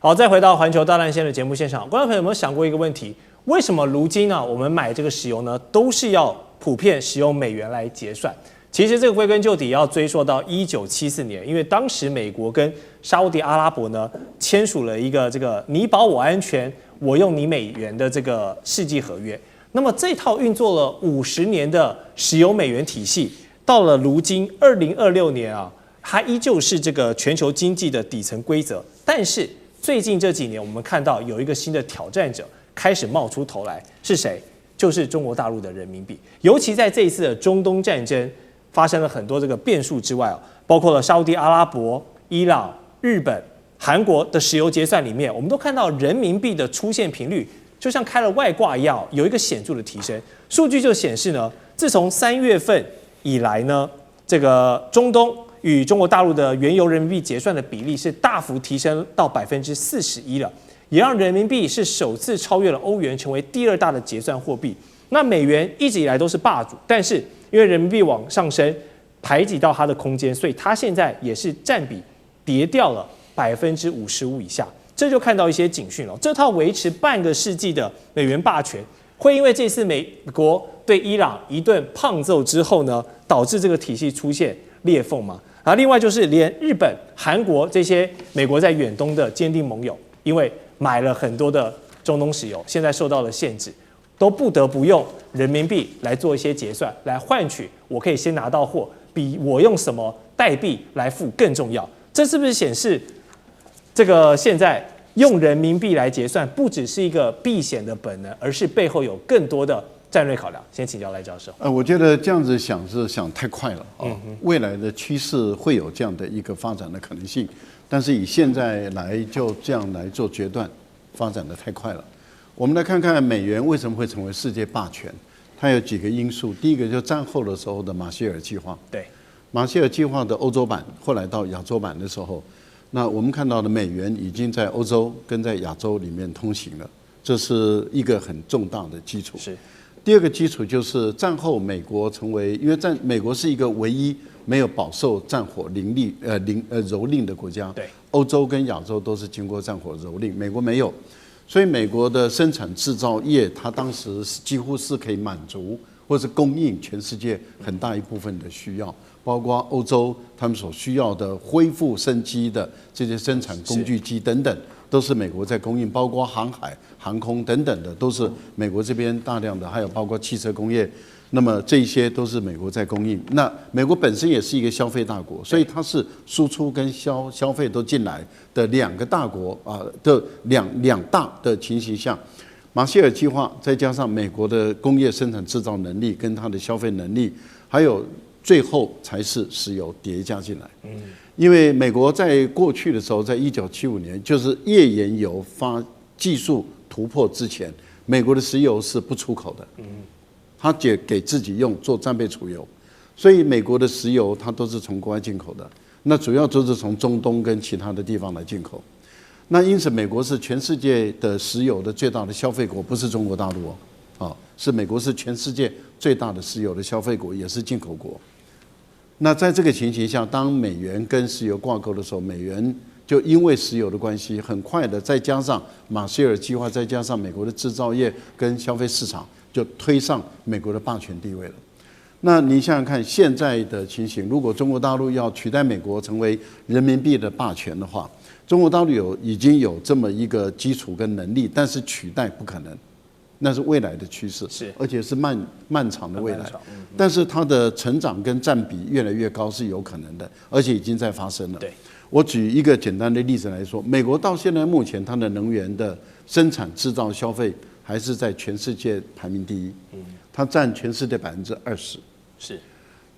好，再回到環球大亂線的節目現場，觀眾朋友有沒有想過一個問題？為什麼如今呢，我們買這個石油呢，都是要普遍使用美元來結算？其實這個歸根究底要追溯到1974年，因為當時美國跟沙烏地阿拉伯呢簽署了一個這個你保我安全，我用你美元的這個世紀合約。那麼這套運作了50年的石油美元體系，到了如今2026年啊，它依舊是這個全球經濟的底層規則，但是最近這幾年，我們看到有一個新的挑戰者開始冒出頭來，是誰？就是中國大陸的人民幣。尤其在這一次的中東戰爭發生了很多這個變數之外，包括了沙烏地阿拉伯、伊朗、日本、韓國的石油結算裡面，我們都看到人民幣的出現頻率就像開了外掛一樣，有一個顯著的提升。數據就顯示呢，自從3月份以來呢，這個中東與中國大陸的原油人民幣結算的比例是大幅提升到41%了，也讓人民幣是首次超越了歐元，成為第2大的結算貨幣。那美元一直以來都是霸主，但是因為人民幣往上升，排擠到它的空間，所以它現在也是佔比跌掉了55%以下。這就看到一些警訊了。這套維持半個世紀的美元霸權，會因為這次美國對伊朗一頓胖揍之後呢，導致這個體系出現裂縫嗎？另外就是連日本、韓國這些美國在遠東的堅定盟友，因為買了很多的中東石油，現在受到了限制，都不得不用人民幣來做一些結算，來換取我可以先拿到貨，比我用什麼代幣來付更重要。這是不是顯示這個現在用人民幣來結算，不只是一個避險的本能，而是背後有更多的戰略考量？先請教賴教授。我覺得這樣子想是想太快了啊。未來的趨勢會有這樣的一個發展的可能性，但是以現在來就這樣來做決斷，發展的太快了。我们來看看美元為什麼會成為世界霸權，它有幾個因素。第一個就是戰後的時候的馬歇爾計劃，對，馬歇爾計劃的歐洲版，後來到亞洲版的時候，那我們看到的美元已經在歐洲跟在亞洲裡面通行了，這是一個很重大的基礎。是。第二個基礎就是戰後美國成為，因為美國是一個唯一沒有飽受戰火蹂躪的國家。對。歐洲跟亞洲都是經過戰火蹂躪，美國沒有，所以美國的生產製造業，它當時幾乎是可以滿足或是供應全世界很大一部分的需要，包括歐洲他們所需要的恢復生機的這些生產工具機等等。都是美國在供應，包括航海、航空等等的，都是美國這邊大量的，還有包括汽車工業，那麼這些都是美國在供應。那美國本身也是一個消費大國，所以它是輸出跟消費都進來的兩個大國啊的兩大的情形下，馬歇爾計劃再加上美國的工業生產製造能力跟它的消費能力，還有最後才是石油疊加進來。因為美國在過去的時候，在1975年，就是頁岩油技術突破之前，美國的石油是不出口的，他給自己用做戰備儲油，所以美國的石油它都是從國外進口的，那主要都是從中東跟其他的地方來進口。那因此，美國是全世界的石油的最大的消費國，不是中國大陸哦，是美國是全世界最大的石油的消費國，也是進口國。那在這個情形下，當美元跟石油掛鈎的時候，美元就因為石油的關係，很快的再加上馬歇爾計劃，再加上美國的製造業跟消費市場，就推上美國的霸權地位了。那你想想看，現在的情形，如果中國大陸要取代美國成為人民幣的霸權的話，中國大陸已經有這麼一個基礎跟能力，但是取代不可能。那是未來的趨勢，而且是漫長的未來。但是它的成長跟佔比越來越高是有可能的，而且已經在發生了。我舉一個簡單的例子來說，美國到現在目前它的能源的生產、製造、消費還是在全世界排名第一，它佔全世界20%。是。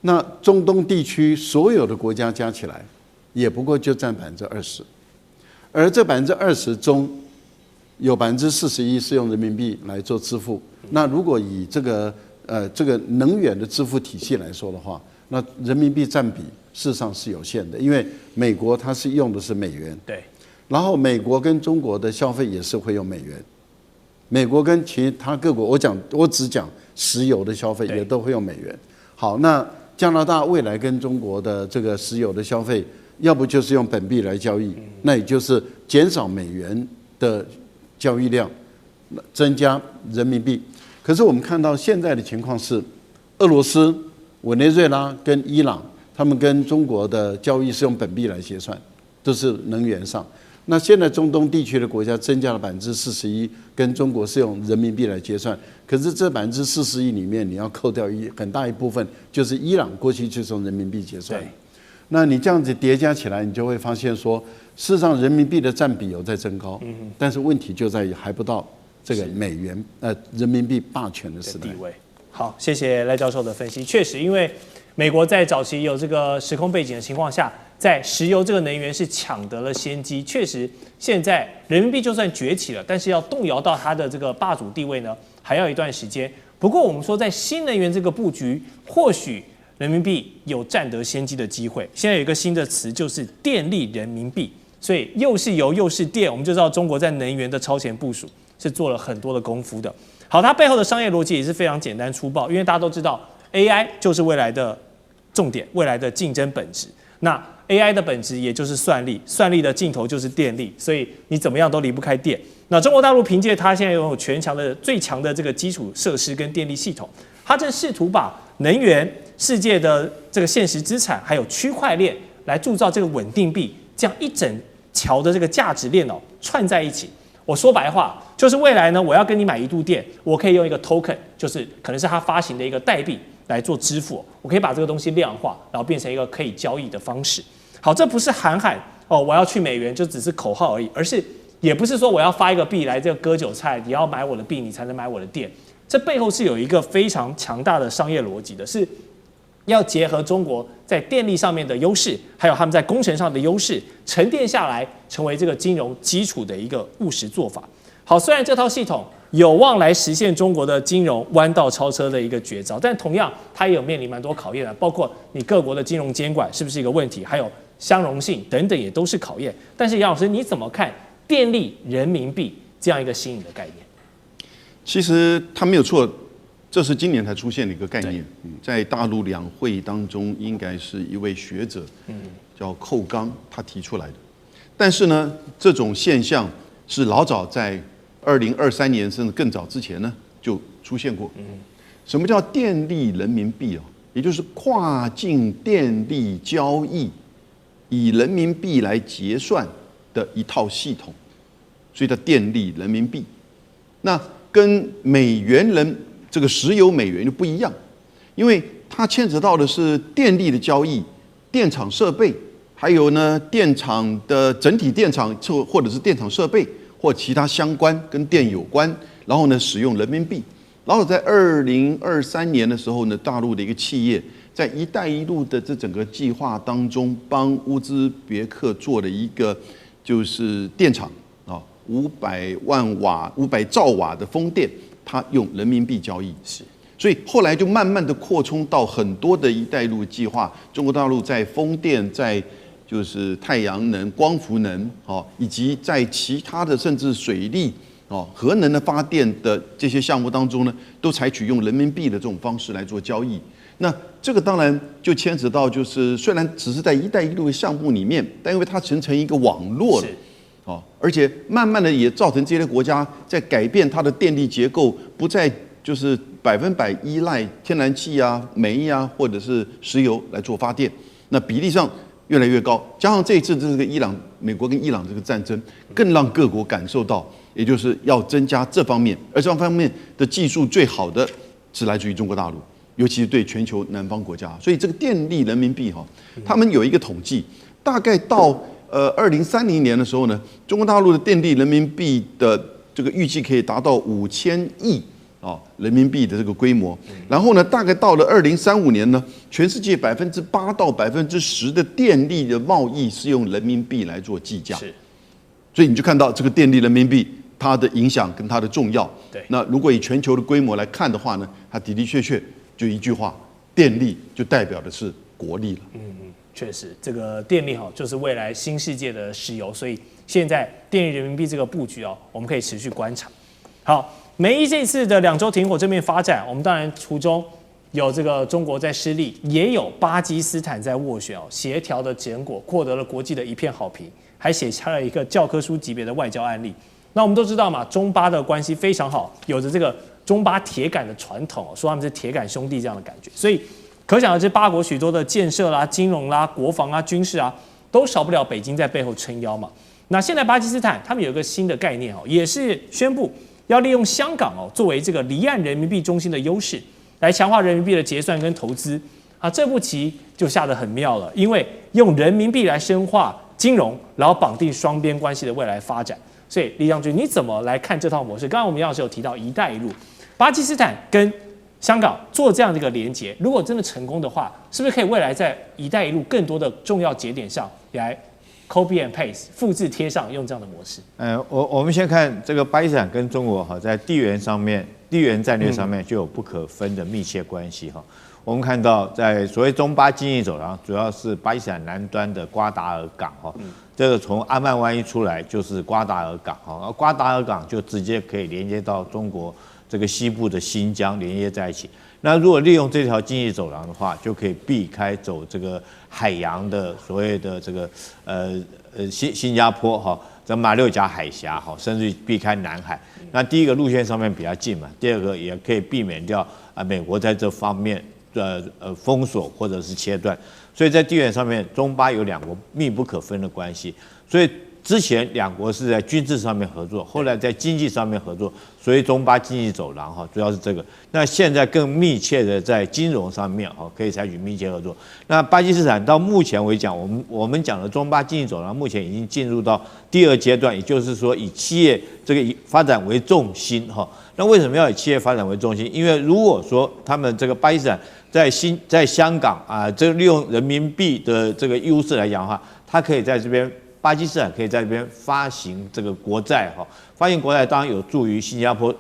那中東地區所有的國家加起來，也不過就佔20%，而這20%中，有41%是用人民幣來做支付。那如果以這個能源的支付體系來說的話，那人民幣佔比事實上是有限的，因為美國它是用的是美元，对。然後美國跟中國的消費也是會用美元，美國跟其他各國，我只講石油的消費也都會用美元。好，那加拿大未來跟中國的這個石油的消費，要不就是用本幣來交易，那也就是減少美元的交易量，增加人民幣。可是我們看到現在的情況是，俄羅斯、委內瑞拉跟伊朗，他們跟中國的交易是用本幣來結算，都是能源上。那現在中東地區的國家增加了41%，跟中國是用人民幣來結算。可是這41%裡面，你要扣掉很大一部分，就是伊朗過去就是用人民幣結算。那你這樣子疊加起來，你就會發現說，事實上人民幣的佔比有在增高，但是問題就在於還不到這個美元人民幣霸權的時代。好，謝謝賴教授的分析。確實，因為美國在早期有這個時空背景的情況下，在石油這個能源是搶得了先機。確實，現在人民幣就算崛起了，但是要動搖到它的這個霸主地位呢，還要一段時間。不過我們說，在新能源這個布局，或許人民幣有占得先機的機會。現在有一個新的詞，就是電力人民幣。所以又是油又是電，我們就知道中國在能源的超前部署是做了很多的功夫的。好，它背後的商業邏輯也是非常簡單粗暴，因為大家都知道 AI 就是未來的重點，未来的競爭本質。那 AI 的本質也就是算力，算力的盡頭就是電力，所以你怎麼樣都離不開電。那中國大陸憑借它現在擁有最強的這個基礎設施跟電力系統，它正試圖把能源、世界的這個現實資產，還有區塊鏈來鑄造這個穩定幣，這樣一整條的這個價值鏈串在一起。我說白話就是未來呢，我要跟你買1度電，我可以用一個 token， 就是可能是它發行的一個代幣來做支付，我可以把這個東西量化，然後變成一個可以交易的方式。好，這不是喊我要去美元就只是口號而已，而是也不是說我要發一個幣來這個割韭菜，你要買我的幣你才能買我的電，這背後是有一個非常強大的商業邏輯的，是要結合中國在電力上面的優勢，還有他們在工程上的優勢，沉澱下來，成為這個金融基礎的一個務實做法。好，雖然這套系統有望來實現中國的金融彎道超車的一個絕招，但同樣它也有面臨蠻多考驗的，包括你各國的金融監管是不是一個問題，還有相容性等等也都是考驗。但是楊老師，你怎麼看電力人民幣這樣一個新穎的概念？其實它沒有錯。這是今年才出現的一個概念，在大陸兩會當中，應該是一位學者，叫寇剛，他提出來的。但是呢，這種現象是老早在2023年甚至更早之前呢就出現過。什麼叫電力人民幣啊？也就是跨境電力交易以人民幣來結算的一套系統，所以叫電力人民幣。那跟美元這個石油美元就不一樣，因為它牽扯到的是電力的交易、電廠設備，還有呢電廠的整體電廠或者是電廠設備或其他相關跟電有關，然後呢使用人民幣。然後在2023年的時候呢，大陸的一個企業在"一帶一路"的這整個計劃當中，幫烏茲別克做了一個就是電廠啊，500萬瓦、500兆瓦的風電。它用人民幣交易，所以後來就慢慢的擴充到很多的"一帶一路"計劃。中國大陸在風電、在就是太陽能、光伏能，以及在其他的甚至水力、核能的發電的這些項目當中呢，都採取用人民幣的這種方式來做交易。那這個當然就牽扯到，就是雖然只是在"一帶一路"的項目裡面，但因為它形成一個網絡了。而且慢慢的也造成這些國家在改變它的電力結構，不再就是100%依賴天然氣啊、煤啊或者是石油來做發電，那比例上越來越高。加上這一次這個美國跟伊朗這個戰爭，更讓各國感受到，也就是要增加這方面，而這方面的技術最好的是來自於中國大陸，尤其是對全球南方國家。所以這個電力人民幣他們有一個統計，大概到2030年的時候呢，中国大陸的電力人民幣的這個預計可以達到5000億人民幣的這個規模。然後呢，大概到了2035年呢，全世界8%到10%的電力的貿易是用人民幣來做計價。所以你就看到這個電力人民幣它的影響跟它的重要。那如果以全球的規模來看的話呢，它的的確確就一句話，電力就代表的是國力了。確實，這個電力就是未來新世界的石油，所以現在電力人民幣這個布局我們可以持續觀察。好，美伊這次的2週停火正面發展，我們當然從中有這個中國在施力，也有巴基斯坦在斡旋協調的結果獲得了國際的一片好評，還寫下了一個教科書級別的外交案例。那我們都知道嘛，中巴的關係非常好，有着這個中巴鐵桿的傳統，說他們是鐵桿兄弟這樣的感覺。所以可想而知，巴國許多的建設啦、金融啦、國防啊、軍事啊，都少不了北京在背後撐腰嘛。那現在巴基斯坦他們有一個新的概念也是宣布要利用香港作為這個離岸人民幣中心的優勢，來強化人民幣的結算跟投資啊。這步棋就下得很妙了，因為用人民幣來深化金融，然後綁定雙邊關係的未來發展。所以李將軍，你怎麼來看這套模式？剛剛我們楊老師有提到"一帶一路"，巴基斯坦跟香港做這樣的一個連結，如果真的成功的話，是不是可以未來在"一帶一路"更多的重要節點上也來 copy and paste 複製貼上，用這樣的模式？我們先看這個巴基斯坦跟中國在地緣上面、地緣戰略上面就有不可分的密切關係哈。我們看到，在所謂中巴經濟走廊，主要是巴基斯坦南端的瓜達爾港哈。這個從阿曼灣一出來就是瓜達爾港哈，而瓜達爾港就直接可以連接到中國這個西部的新疆，連接在一起。那如果利用這條經濟走廊的話，就可以避開走這個海洋的所謂的這個新加坡哈，這馬六甲海峽哈，甚至避開南海。那第一個路線上面比較近嘛，第二個也可以避免掉美國在這方面封鎖或者是切斷。所以在地緣上面，中巴有兩國密不可分的關係。所以之前两國是在軍事上面合作，後來在經濟上面合作，所以中巴經濟走廊哈，主要是這個。那現在更密切的在金融上面哈，可以採取密切合作。那巴基斯坦到目前為止，我們講的中巴經濟走廊目前已經進入到第二階段，也就是說以企業這個發展為重心哈。那為什麼要以企業發展為重心？因為如果說他們這個巴基斯坦在香港啊，這個利用人民幣的這個優勢來講的話，它可以在這邊巴基斯坦可以在這邊發行這個國債哈，發行國債當然有助於新加坡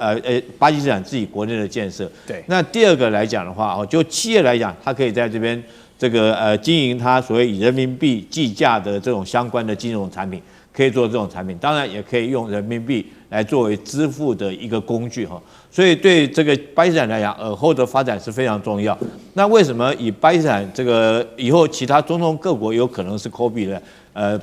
巴基斯坦自己國內的建設。對。那第二個來講的話就企業來講，它可以在這邊這個經營它所謂以人民幣計價的這種相關的金融產品，可以做這種產品，當然也可以用人民幣來作為支付的一個工具哈。所以對這個巴基斯坦來講，爾後的發展是非常重要。那為什麼以巴基斯坦這個以後其他中東各國有可能是 copy 的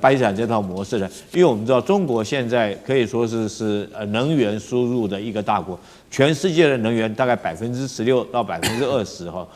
巴基斯坦這套模式呢？因為我們知道中國現在可以說是能源輸入的一個大國，全世界的能源大概16%到20%哈。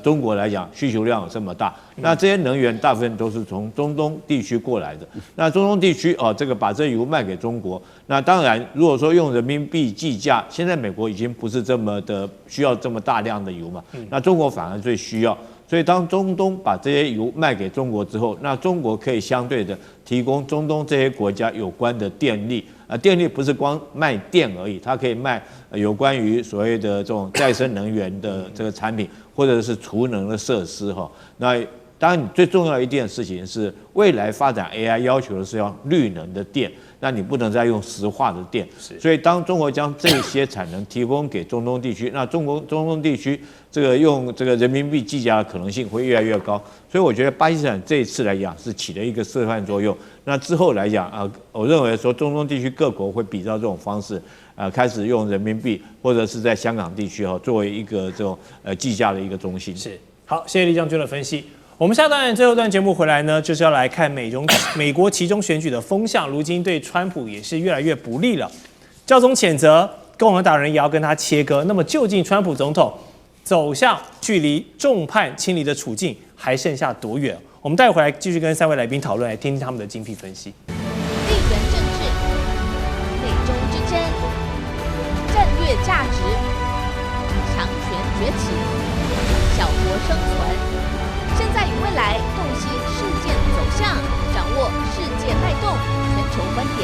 中國來講需求量有這麼大，那這些能源大部分都是從中東地區過來的。那中東地區這個把這油賣給中國，那當然如果說用人民幣計價，現在美國已經不是這麼的需要這麼大量的油嘛，那中國反而最需要。所以當中東把這些油賣給中國之後，那中國可以相對的提供中東這些國家有關的電力。電力不是光賣電而已，它可以賣有關於所謂的這種再生能源的這個產品，或者是儲能的設施哈。那當然，你最重要的一件事情是，未來發展 AI 要求的是要綠能的電，那你不能再用石化的電。所以當中國將這些產能提供給中東地區，那中東地區這個用這個人民幣計價的可能性會越來越高。所以我覺得巴基斯坦這一次來講是起了一個示範作用。那之後來講我認為說中東地區各國會比照這種方式，開始用人民幣或者是在香港地區作為一個這種計價的一個中心。是，好，謝謝李將軍的分析。我們下段最後一段節目回來呢，就是要來看美國期中選舉的風向，如今對川普也是越來越不利了。教宗譴責，共和黨人也要跟他切割。那麼究竟川普總統走向距離眾叛親離的處境還剩下多遠？我們待會回來繼續跟三位來賓討論，來聽聽他們的精闢分析。地緣政治、美中之爭、戰略價值、強權崛起、小國生存。現在與未來洞悉事件走向，掌握世界脈動，全球觀點。